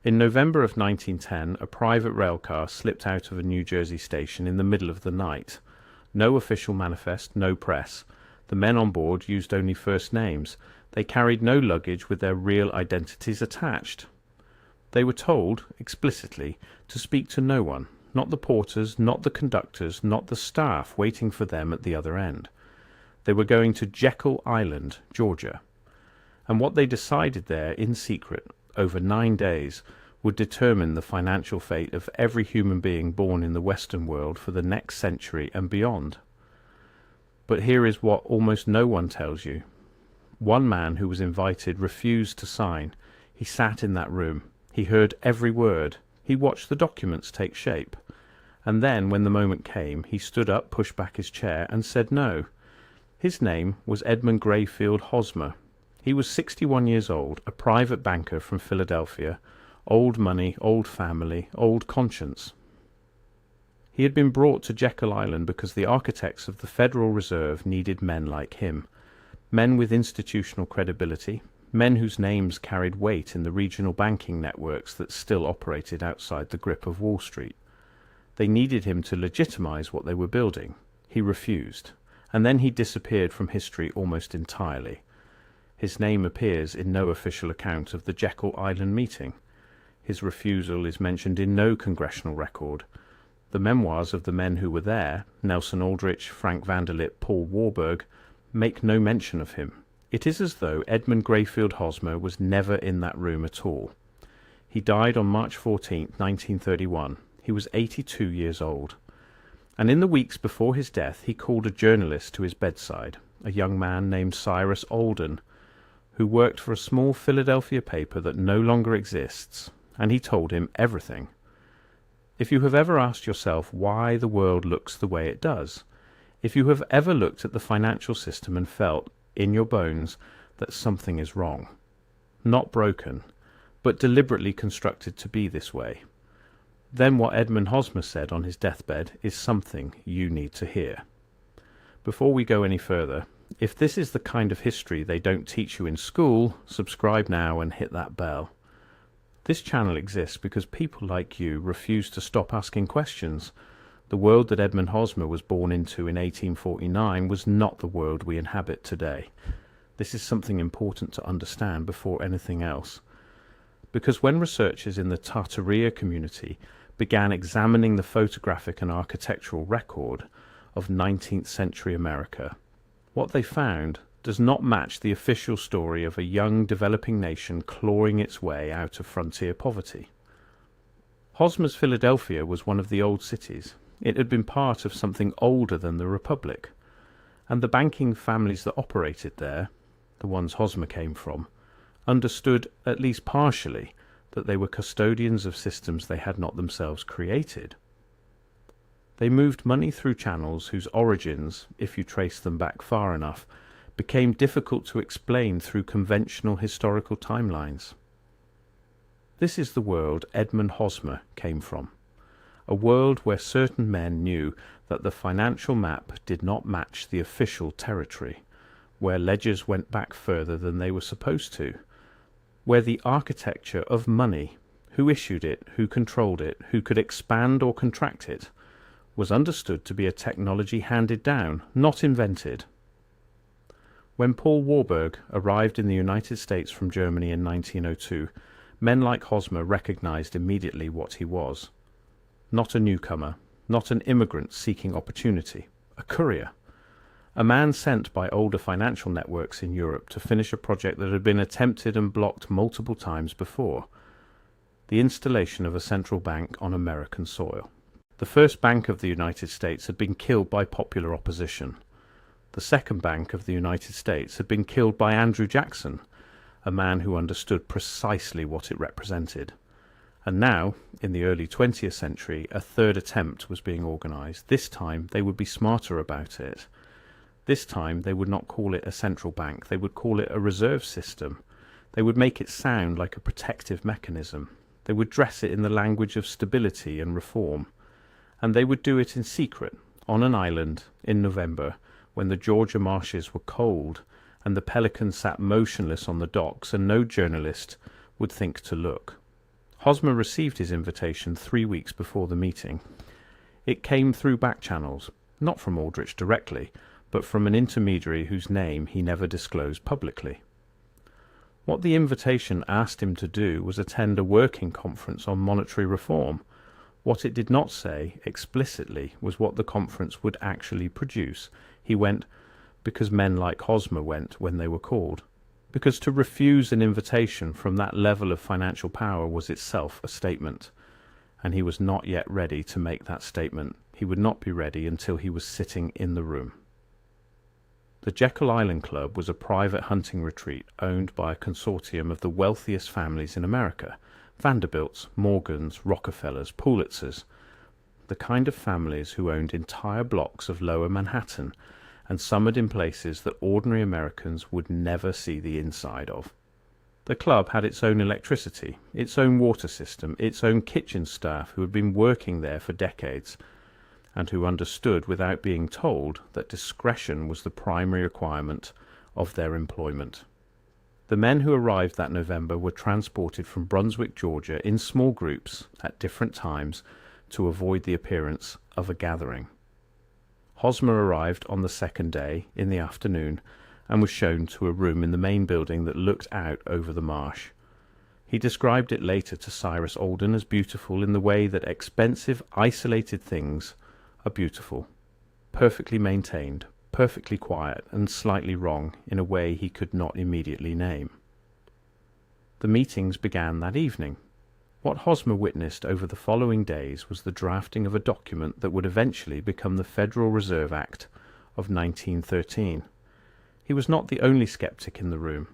In November of 1910, a private railcar slipped out of a New Jersey station in the middle of the night. No official manifest, no press. The men on board used only first names. They carried no luggage with their real identities attached. They were told, explicitly, to speak to no one, not the porters, not the conductors, not the staff waiting for them at the other end. They were going to Jekyll Island, Georgia. And what they decided there, in secret, over 9 days, would determine the financial fate of every human being born in the Western world for the next century and beyond. But here is what almost no one tells you. One man who was invited refused to sign. He sat in that room. He heard every word. He watched the documents take shape. And then, when the moment came, he stood up, pushed back his chair, and said no. His name was Edmund Grayfield Hosmer. He was 61 years old, a private banker from Philadelphia, old money, old family, old conscience. He had been brought to Jekyll Island because the architects of the Federal Reserve needed men like him, men with institutional credibility, men whose names carried weight in the regional banking networks that still operated outside the grip of Wall Street. They needed him to legitimize what they were building. He refused, and then he disappeared from history almost entirely. His name appears in no official account of the Jekyll Island meeting. His refusal is mentioned in no congressional record. The memoirs of the men who were there, Nelson Aldrich, Frank Vanderlip, Paul Warburg, make no mention of him. It is as though Edmund Grayfield Hosmer was never in that room at all. He died on March 14, 1931. He was 82 years old. And in the weeks before his death, he called a journalist to his bedside, a young man named Cyrus Alden, who worked for a small Philadelphia paper that no longer exists, and he told him everything. If you have ever asked yourself why the world looks the way it does, if you have ever looked at the financial system and felt, in your bones, that something is wrong, not broken, but deliberately constructed to be this way, then what Edmund Hosmer said on his deathbed is something you need to hear. Before we go any further, if this is the kind of history they don't teach you in school, subscribe now and hit that bell. This channel exists because people like you refuse to stop asking questions. The world that Edmund Hosmer was born into in 1849 was not the world we inhabit today. This is something important to understand before anything else. Because when researchers in the Tartaria community began examining the photographic and architectural record of 19th century America, what they found does not match the official story of a young developing nation clawing its way out of frontier poverty. Hosmer's Philadelphia was one of the old cities. It had been part of something older than the Republic, and the banking families that operated there, the ones Hosmer came from, understood, at least partially, that they were custodians of systems they had not themselves created. They moved money through channels whose origins, if you trace them back far enough, became difficult to explain through conventional historical timelines. This is the world Edmund Hosmer came from, a world where certain men knew that the financial map did not match the official territory, where ledgers went back further than they were supposed to, where the architecture of money, who issued it, who controlled it, who could expand or contract it, was understood to be a technology handed down, not invented. When Paul Warburg arrived in the United States from Germany in 1902, men like Hosmer recognized immediately what he was. Not a newcomer, not an immigrant seeking opportunity, a courier. A man sent by older financial networks in Europe to finish a project that had been attempted and blocked multiple times before, the installation of a central bank on American soil. The first bank of the United States had been killed by popular opposition. The second bank of the United States had been killed by Andrew Jackson, a man who understood precisely what it represented. And now, in the early 20th century, a third attempt was being organized. This time they would be smarter about it. This time they would not call it a central bank, they would call it a reserve system. They would make it sound like a protective mechanism. They would dress it in the language of stability and reform. And they would do it in secret, on an island, in November, when the Georgia marshes were cold and the Pelicans sat motionless on the docks and no journalist would think to look. Hosmer received his invitation 3 weeks before the meeting. It came through back channels, not from Aldrich directly, but from an intermediary whose name he never disclosed publicly. What the invitation asked him to do was attend a working conference on monetary reform. What it did not say explicitly was what the conference would actually produce. He went because men like Hosmer went when they were called. Because to refuse an invitation from that level of financial power was itself a statement. And he was not yet ready to make that statement. He would not be ready until he was sitting in the room. The Jekyll Island Club was a private hunting retreat owned by a consortium of the wealthiest families in America: Vanderbilts, Morgans, Rockefellers, Pulitzers, the kind of families who owned entire blocks of lower Manhattan and summered in places that ordinary Americans would never see the inside of. The club had its own electricity, its own water system, its own kitchen staff who had been working there for decades, and who understood without being told that discretion was the primary requirement of their employment. The men who arrived that November were transported from Brunswick, Georgia, in small groups at different times to avoid the appearance of a gathering. Hosmer arrived on the second day in the afternoon and was shown to a room in the main building that looked out over the marsh. He described it later to Cyrus Alden as beautiful in the way that expensive, isolated things are beautiful, perfectly maintained, perfectly quiet, and slightly wrong in a way he could not immediately name. The meetings began that evening. What Hosmer witnessed over the following days was the drafting of a document that would eventually become the Federal Reserve Act of 1913. He was not the only skeptic in the room,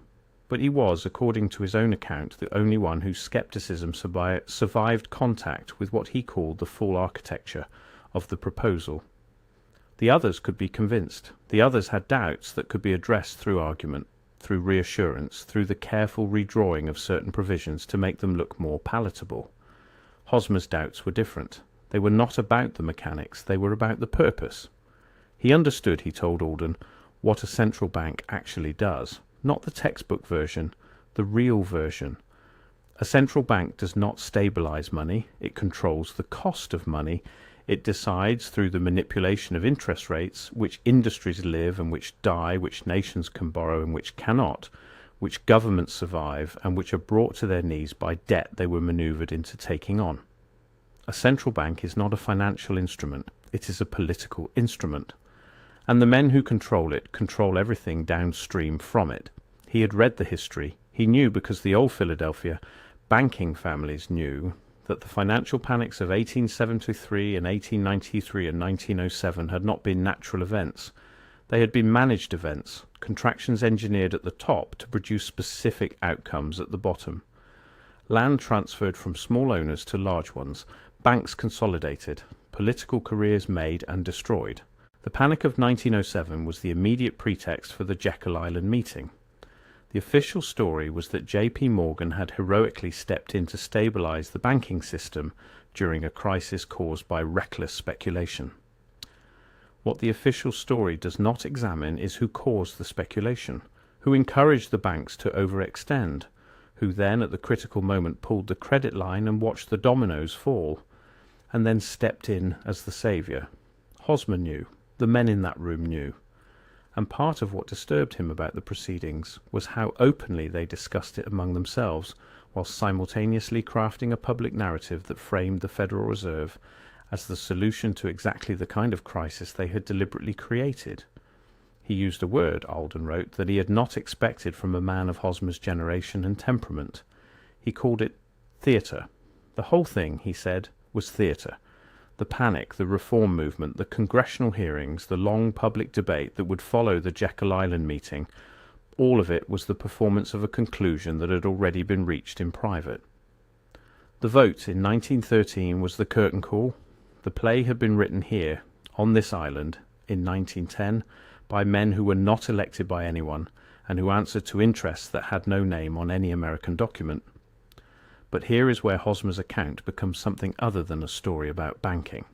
but he was, according to his own account, the only one whose skepticism survived contact with what he called the full architecture of the proposal. The others could be convinced. The others had doubts that could be addressed through argument, through reassurance, through the careful redrawing of certain provisions to make them look more palatable. Hosmer's doubts were different. They were not about the mechanics, they were about the purpose. He understood, he told Alden, what a central bank actually does. Not the textbook version, the real version. A central bank does not stabilize money, it controls the cost of money. It decides through the manipulation of interest rates which industries live and which die, which nations can borrow and which cannot, which governments survive and which are brought to their knees by debt they were manoeuvred into taking on. A central bank is not a financial instrument, it is a political instrument. And the men who control it control everything downstream from it. He had read the history. He knew, because the old Philadelphia banking families knew, that the financial panics of 1873 and 1893 and 1907 had not been natural events. They had been managed events, contractions engineered at the top to produce specific outcomes at the bottom. Land transferred from small owners to large ones, banks consolidated, political careers made and destroyed. The panic of 1907 was the immediate pretext for the Jekyll Island meeting. The official story was that J.P. Morgan had heroically stepped in to stabilize the banking system during a crisis caused by reckless speculation. What the official story does not examine is who caused the speculation, who encouraged the banks to overextend, who then at the critical moment pulled the credit line and watched the dominoes fall, and then stepped in as the saviour. Hosmer knew, the men in that room knew. And part of what disturbed him about the proceedings was how openly they discussed it among themselves, while simultaneously crafting a public narrative that framed the Federal Reserve as the solution to exactly the kind of crisis they had deliberately created. He used a word, Alden wrote, that he had not expected from a man of Hosmer's generation and temperament. He called it theatre. The whole thing, he said, was theatre. The panic, the reform movement, the congressional hearings, the long public debate that would follow the Jekyll Island meeting, all of it was the performance of a conclusion that had already been reached in private. The vote in 1913 was the curtain call. The play had been written here, on this island, in 1910, by men who were not elected by anyone, and who answered to interests that had no name on any American document. But here is where Hosmer's account becomes something other than a story about banking.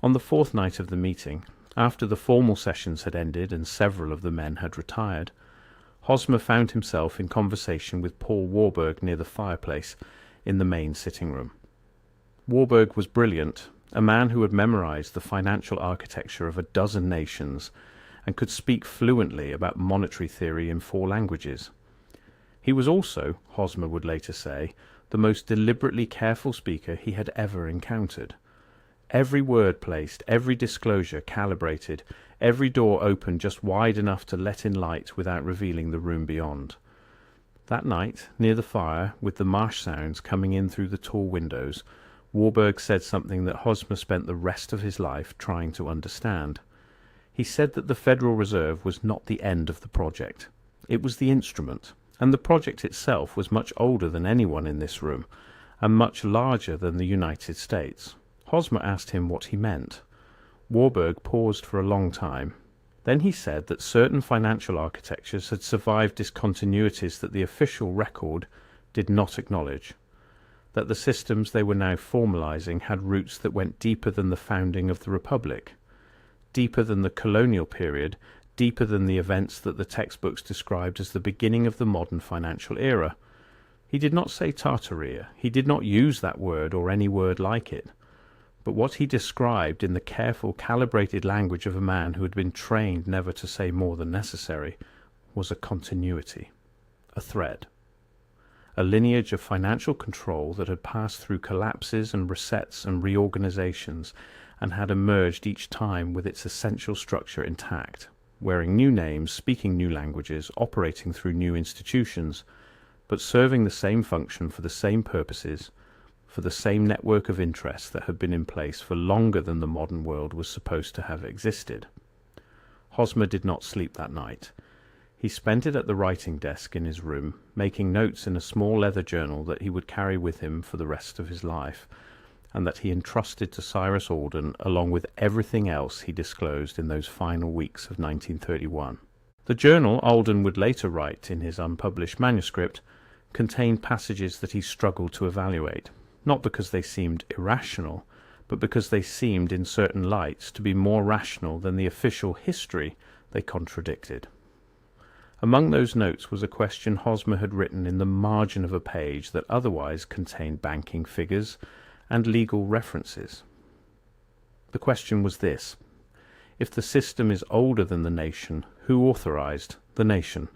On the fourth night of the meeting, after the formal sessions had ended and several of the men had retired, Hosmer found himself in conversation with Paul Warburg near the fireplace. in the main sitting room. Warburg was brilliant, a man who had memorized the financial architecture of a dozen nations and could speak fluently about monetary theory in 4 languages. He was also, Hosmer would later say, the most deliberately careful speaker he had ever encountered. Every word placed, every disclosure calibrated, every door opened just wide enough to let in light without revealing the room beyond. That night, near the fire, with the marsh sounds coming in through the tall windows, Warburg said something that Hosmer spent the rest of his life trying to understand. He said that the Federal Reserve was not the end of the project. It was the instrument, and the project itself was much older than anyone in this room, and much larger than the United States. Hosmer asked him what he meant. Warburg paused for a long time. Then he said that certain financial architectures had survived discontinuities that the official record did not acknowledge, that the systems they were now formalizing had roots that went deeper than the founding of the Republic, deeper than the colonial period, deeper than the events that the textbooks described as the beginning of the modern financial era. He did not say Tartaria. He did not use that word or any word like it. But what he described in the careful, calibrated language of a man who had been trained never to say more than necessary was a continuity, a thread, a lineage of financial control that had passed through collapses and resets and reorganizations and had emerged each time with its essential structure intact, wearing new names, speaking new languages, operating through new institutions, but serving the same function for the same purposes, for the same network of interests that had been in place for longer than the modern world was supposed to have existed. Hosmer did not sleep that night. He spent it at the writing desk in his room, making notes in a small leather journal that he would carry with him for the rest of his life, and that he entrusted to Cyrus Alden along with everything else he disclosed in those final weeks of 1931. The journal, Alden would later write in his unpublished manuscript, contained passages that he struggled to evaluate, not because they seemed irrational, but because they seemed in certain lights to be more rational than the official history they contradicted. Among those notes was a question Hosmer had written in the margin of a page that otherwise contained banking figures and legal references. The question was this: if the system is older than the nation, who authorized the nation?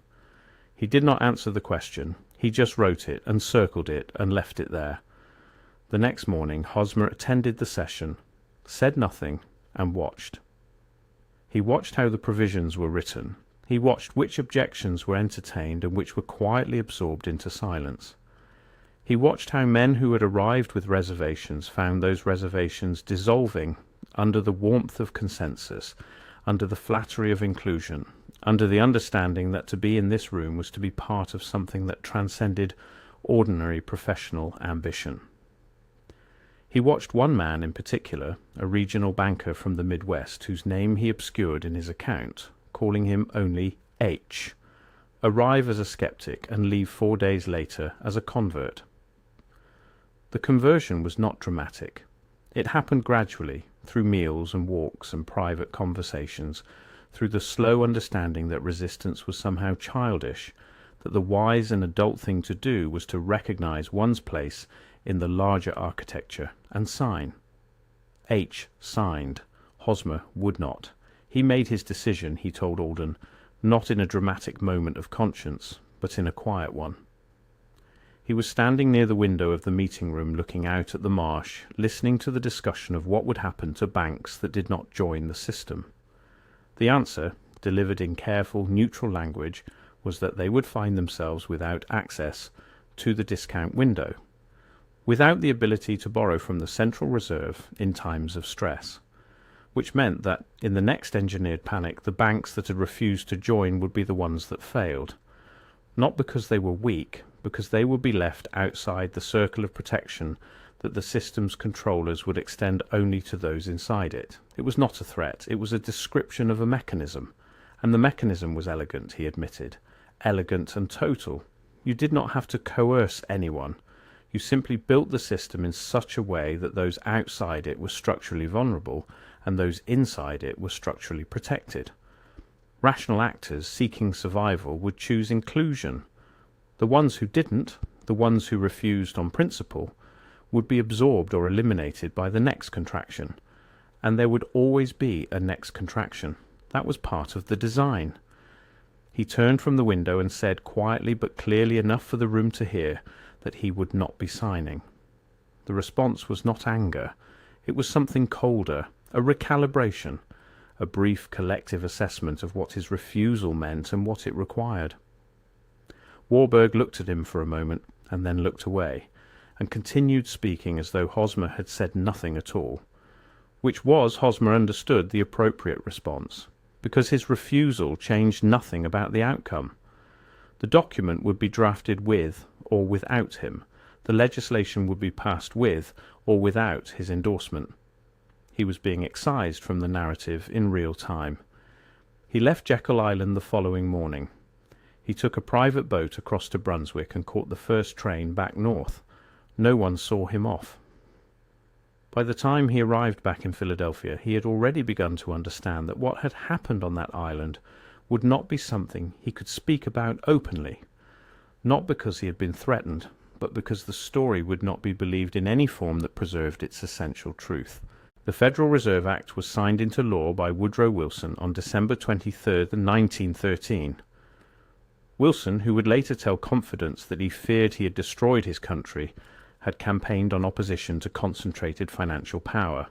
He did not answer the question. He just wrote it and circled it and left it there. The next morning Hosmer attended the session, said nothing, and watched. He watched how the provisions were written. He watched which objections were entertained and which were quietly absorbed into silence. He watched how men who had arrived with reservations found those reservations dissolving under the warmth of consensus, under the flattery of inclusion, under the understanding that to be in this room was to be part of something that transcended ordinary professional ambition. He watched one man in particular, a regional banker from the Midwest, whose name he obscured in his account, calling him only H, arrive as a skeptic and leave 4 days later as a convert. The conversion was not dramatic. It happened gradually, through meals and walks and private conversations, through the slow understanding that resistance was somehow childish, that the wise and adult thing to do was to recognize one's place in the larger architecture and sign. H signed. Hosmer would not. He made his decision, he told Alden, not in a dramatic moment of conscience, but in a quiet one. He was standing near the window of the meeting room looking out at the marsh, listening to the discussion of what would happen to banks that did not join the system. The answer, delivered in careful, neutral language, was that they would find themselves without access to the discount window, without the ability to borrow from the Central Reserve in times of stress, which meant that in the next engineered panic the banks that had refused to join would be the ones that failed, not because they were weak, because they would be left outside the circle of protection that the system's controllers would extend only to those inside it. It was not a threat, it was a description of a mechanism, and the mechanism was elegant, he admitted, elegant and total. You did not have to coerce anyone. You simply built the system in such a way that those outside it were structurally vulnerable and those inside it were structurally protected. Rational actors seeking survival would choose inclusion. The ones who didn't, the ones who refused on principle, would be absorbed or eliminated by the next contraction, and there would always be a next contraction. That was part of the design. He turned from the window and said quietly but clearly enough for the room to hear that he would not be signing. The response was not anger. It was something colder, a recalibration, a brief collective assessment of what his refusal meant and what it required. Warburg looked at him for a moment and then looked away, and continued speaking as though Hosmer had said nothing at all, which was, Hosmer understood, the appropriate response, because his refusal changed nothing about the outcome. The document would be drafted with or without him. The legislation would be passed with or without his endorsement. He was being excised from the narrative in real time. He left Jekyll Island the following morning. He took a private boat across to Brunswick and caught the first train back north. No one saw him off. By the time he arrived back in Philadelphia, he had already begun to understand that what had happened on that island would not be something he could speak about openly, not because he had been threatened, but because the story would not be believed in any form that preserved its essential truth. The Federal Reserve Act was signed into law by Woodrow Wilson on December 23, 1913. Wilson, who would later tell Confidence that he feared he had destroyed his country, had campaigned on opposition to concentrated financial power.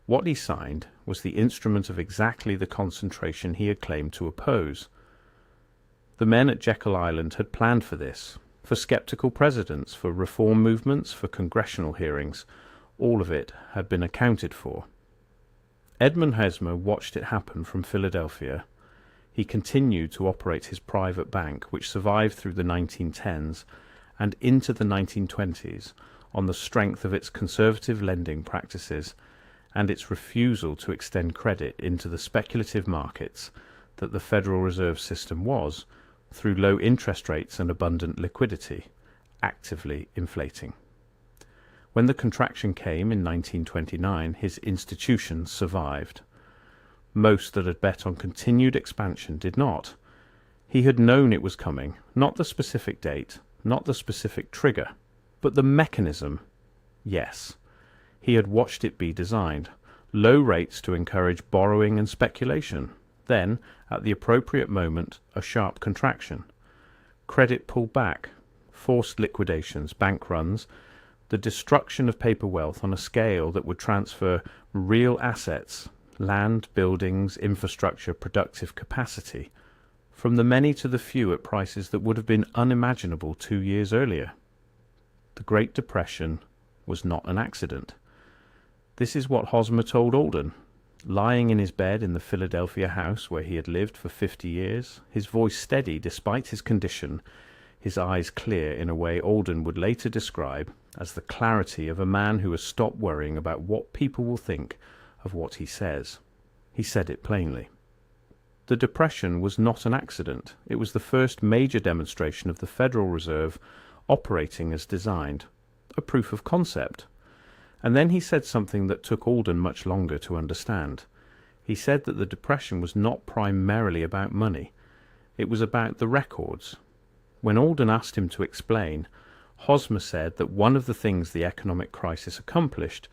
What he signed was the instrument of exactly the concentration he had claimed to oppose. The men at Jekyll Island had planned for this, for skeptical presidents, for reform movements, for congressional hearings. All of it had been accounted for. Edmund Hosmer watched it happen from Philadelphia. He continued to operate his private bank, which survived through the 1910s and into the 1920s on the strength of its conservative lending practices and its refusal to extend credit into the speculative markets that the Federal Reserve System was, through low interest rates and abundant liquidity, actively inflating. When the contraction came in 1929, his institutions survived. Most that had bet on continued expansion did not. He had known it was coming, not the specific date, not the specific trigger, but the mechanism. Yes, he had watched it be designed. Low rates to encourage borrowing and speculation. Then, at the appropriate moment, a sharp contraction. Credit pulled back, forced liquidations, bank runs, the destruction of paper wealth on a scale that would transfer real assets, land, buildings, infrastructure, productive capacity, from the many to the few at prices that would have been unimaginable 2 years earlier. The Great Depression was not an accident. This is what Hosmer told Alden. Lying in his bed in the Philadelphia house where he had lived for 50 years, his voice steady despite his condition, his eyes clear in a way Alden would later describe as the clarity of a man who has stopped worrying about what people will think of what he says. He said it plainly. The Depression was not an accident. It was the first major demonstration of the Federal Reserve operating as designed, a proof of concept. And then he said something that took Alden much longer to understand. He said that the Depression was not primarily about money. It was about the records. When Alden asked him to explain, Hosmer said that one of the things the economic crisis accomplished,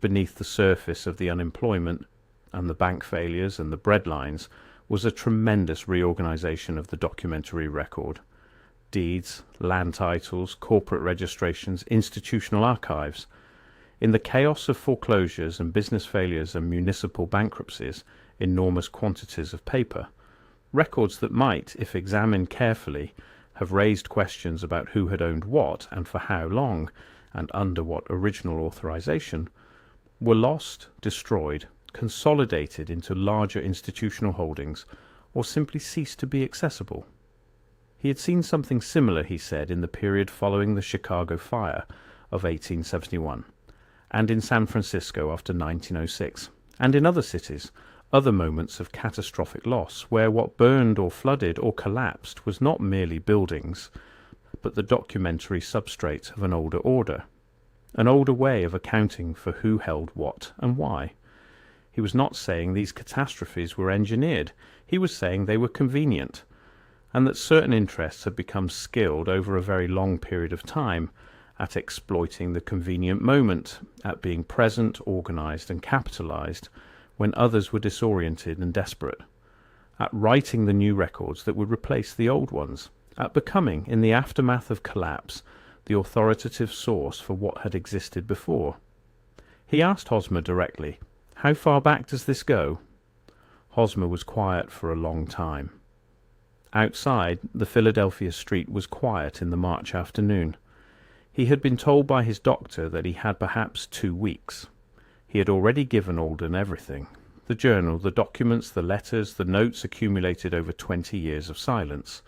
beneath the surface of the unemployment and the bank failures and the breadlines, was a tremendous reorganization of the documentary record. Deeds, land titles, corporate registrations, institutional archives. In the chaos of foreclosures and business failures and municipal bankruptcies, enormous quantities of paper, records that might, if examined carefully, have raised questions about who had owned what and for how long and under what original authorization, were lost, destroyed, consolidated into larger institutional holdings, or simply ceased to be accessible. He had seen something similar, he said, in the period following the Chicago fire of 1871, and in San Francisco after 1906, and in other cities, other moments of catastrophic loss, where what burned or flooded or collapsed was not merely buildings, but the documentary substrate of an older order, an older way of accounting for who held what and why. He was not saying these catastrophes were engineered. He was saying they were convenient. and that certain interests had become skilled over a very long period of time at exploiting the convenient moment, at being present, organised and capitalised when others were disoriented and desperate, at writing the new records that would replace the old ones, at becoming, in the aftermath of collapse, the authoritative source for what had existed before. He asked Hosmer directly, "How far back does this go?" Hosmer was quiet for a long time. Outside, the Philadelphia street was quiet in the March afternoon. He had been told by his doctor that he had perhaps 2 weeks. He had already given Alden everything: the journal, the documents, the letters, the notes accumulated over 20 years of silence.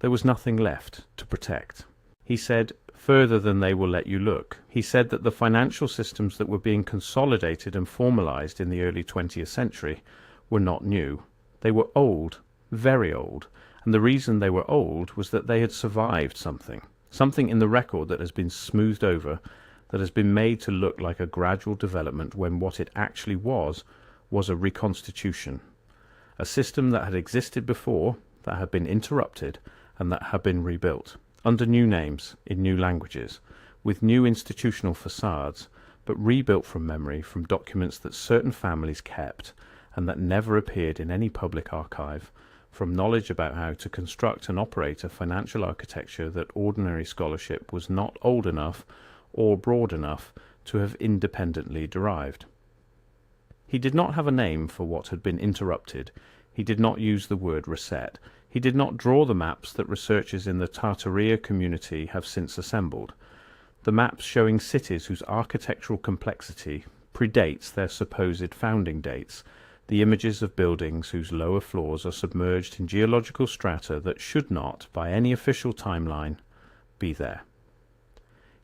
There was nothing left to protect. He said, further than they will let you look, he said that the financial systems that were being consolidated and formalized in the early 20th century were not new. They were old, very old, and the reason they were old was that they had survived something in the record that has been smoothed over, that has been made to look like a gradual development when what it actually was a reconstitution. A system that had existed before, that had been interrupted, and that had been rebuilt, under new names, in new languages, with new institutional facades, but rebuilt from memory, from documents that certain families kept, and that never appeared in any public archive, from knowledge about how to construct and operate a financial architecture that ordinary scholarship was not old enough or broad enough to have independently derived. He did not have a name for what had been interrupted. He did not use the word reset. He did not draw the maps that researchers in the Tartaria community have since assembled, the maps showing cities whose architectural complexity predates their supposed founding dates, the images of buildings whose lower floors are submerged in geological strata that should not, by any official timeline, be there.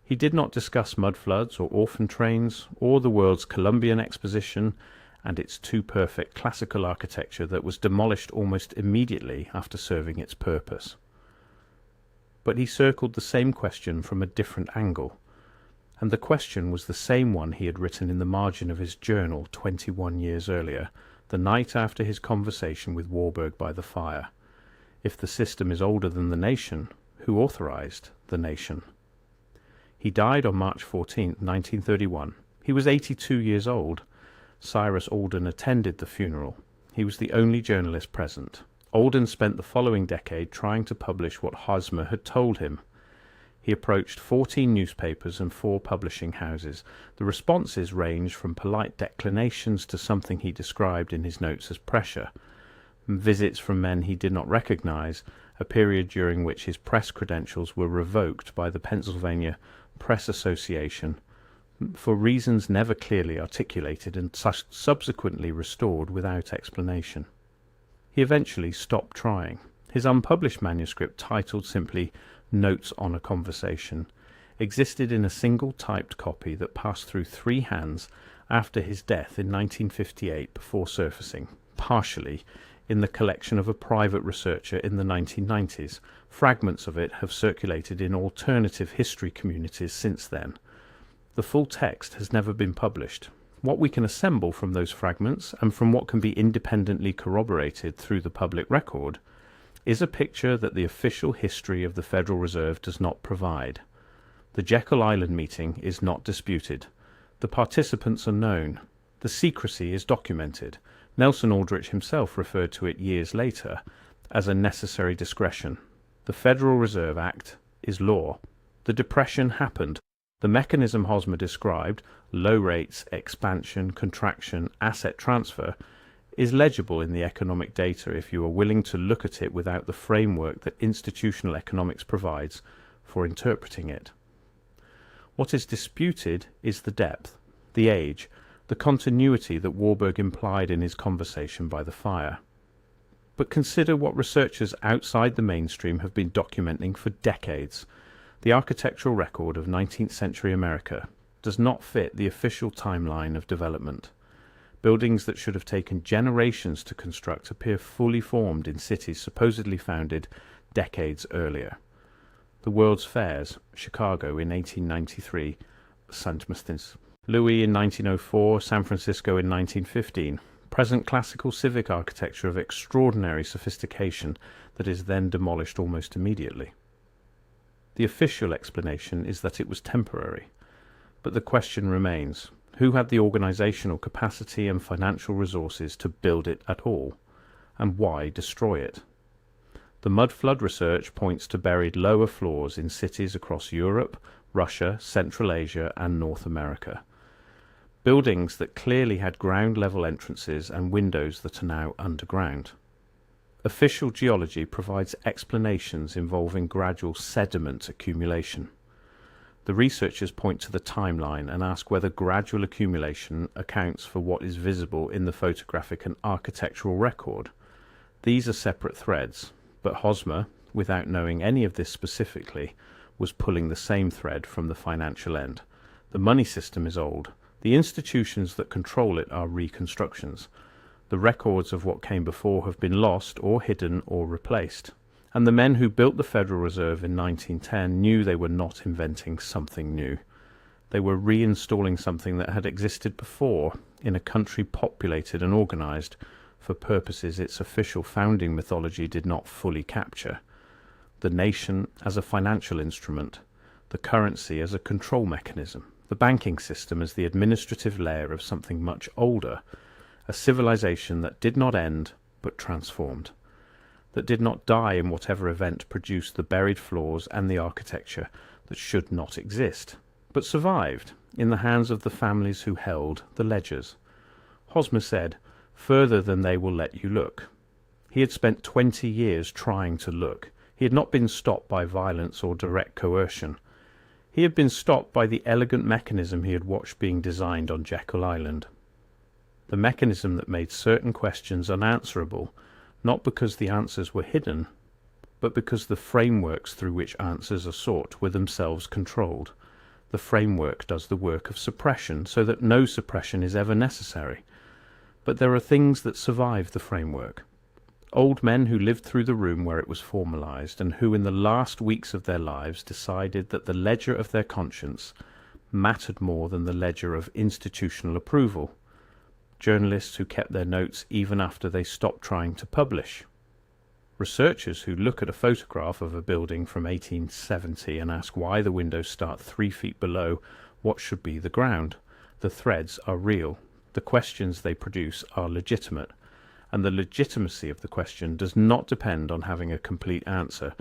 He did not discuss mudfloods or orphan trains, or the world's Columbian Exposition and its too perfect classical architecture that was demolished almost immediately after serving its purpose. But he circled the same question from a different angle, and the question was the same one he had written in the margin of his journal 21 years earlier, the night after his conversation with Warburg by the fire. If the system is older than the nation, who authorized the nation? He died on March 14, 1931. He was 82 years old. Cyrus Alden attended the funeral. He was the only journalist present. Alden spent the following decade trying to publish what Hosmer had told him. He approached 14 newspapers and 4 publishing houses. The responses ranged from polite declinations to something he described in his notes as pressure, visits from men he did not recognize, a period during which his press credentials were revoked by the Pennsylvania Press Association for reasons never clearly articulated and subsequently restored without explanation. He eventually stopped trying. His unpublished manuscript, titled simply Notes on a Conversation, existed in a single typed copy that passed through 3 hands after his death in 1958 before surfacing, partially, in the collection of a private researcher in the 1990s. Fragments of it have circulated in alternative history communities since then. The full text has never been published. What we can assemble from those fragments, and from what can be independently corroborated through the public record, is a picture that the official history of the Federal Reserve does not provide. The Jekyll Island meeting is not disputed. The participants are known. The secrecy is documented. Nelson Aldrich himself referred to it years later as a necessary discretion. The Federal Reserve Act is law. The Depression happened. The mechanism Hosmer described, low rates, expansion, contraction, asset transfer, is legible in the economic data if you are willing to look at it without the framework that institutional economics provides for interpreting it. What is disputed is the depth, the age, the continuity that Warburg implied in his conversation by the fire. But consider what researchers outside the mainstream have been documenting for decades. The architectural record of 19th century America does not fit the official timeline of development. Buildings that should have taken generations to construct appear fully formed in cities supposedly founded decades earlier. The World's Fairs, Chicago in 1893, St. Louis in 1904, San Francisco in 1915, present classical civic architecture of extraordinary sophistication that is then demolished almost immediately. The official explanation is that it was temporary, but the question remains: who had the organizational capacity and financial resources to build it at all, and why destroy it? The mud flood research points to buried lower floors in cities across Europe, Russia, Central Asia, and North America. Buildings that clearly had ground-level entrances and windows that are now underground. Official geology provides explanations involving gradual sediment accumulation. The researchers point to the timeline and ask whether gradual accumulation accounts for what is visible in the photographic and architectural record. These are separate threads, but Hosmer, without knowing any of this specifically, was pulling the same thread from the financial end. The money system is old. The institutions that control it are reconstructions. The records of what came before have been lost or hidden or replaced. And the men who built the Federal Reserve in 1910 knew they were not inventing something new. They were reinstalling something that had existed before in a country populated and organized for purposes its official founding mythology did not fully capture. The nation as a financial instrument, the currency as a control mechanism, the banking system as the administrative layer of something much older, a civilization that did not end but transformed, that did not die in whatever event produced the buried floors and the architecture that should not exist, but survived in the hands of the families who held the ledgers. Hosmer said, "Further than they will let you look." He had spent 20 years trying to look. He had not been stopped by violence or direct coercion. He had been stopped by the elegant mechanism he had watched being designed on Jekyll Island. The mechanism that made certain questions unanswerable, not because the answers were hidden, but because the frameworks through which answers are sought were themselves controlled. The framework does the work of suppression, so that no suppression is ever necessary. But there are things that survive the framework. Old men who lived through the room where it was formalized, and who in the last weeks of their lives decided that the ledger of their conscience mattered more than the ledger of institutional approval. Journalists who kept their notes even after they stopped trying to publish. Researchers who look at a photograph of a building from 1870 and ask why the windows start 3 feet below what should be the ground. The threads are real. The questions they produce are legitimate. And the legitimacy of the question does not depend on having a complete answer.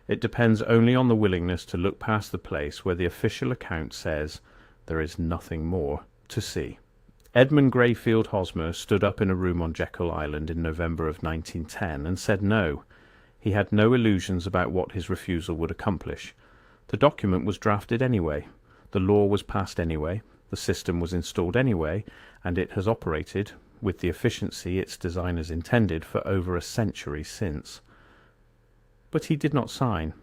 It depends only on the willingness to look past the place where the official account says there is nothing more to see. Edmund Greyfield Hosmer stood up in a room on Jekyll Island in November of 1910 and said no. He had no illusions about what his refusal would accomplish. The document was drafted anyway. The law was passed anyway. The system was installed anyway, and it has operated with the efficiency its designers intended for over a century since. But he did not sign.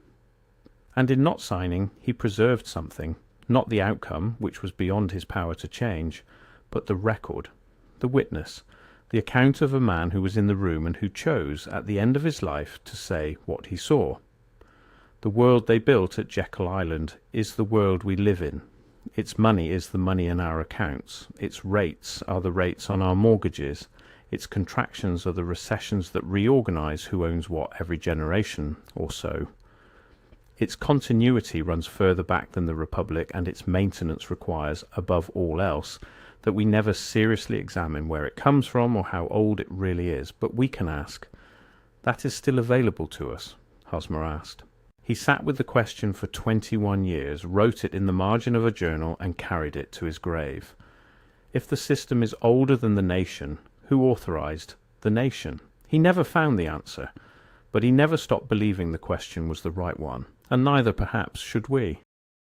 And in not signing, he preserved something, not the outcome, which was beyond his power to change, but the record, the witness, the account of a man who was in the room and who chose, at the end of his life, to say what he saw. The world they built at Jekyll Island is the world we live in. Its money is the money in our accounts. Its rates are the rates on our mortgages. Its contractions are the recessions that reorganize who owns what every generation or so. Its continuity runs further back than the Republic, and its maintenance requires, above all else, that we never seriously examine where it comes from or how old it really is. But we can ask. That is still available to us, Hosmer asked. He sat with the question for 21 years, wrote it in the margin of a journal, and carried it to his grave. If the system is older than the nation, who authorized the nation? He never found the answer, but he never stopped believing the question was the right one, and neither perhaps should we.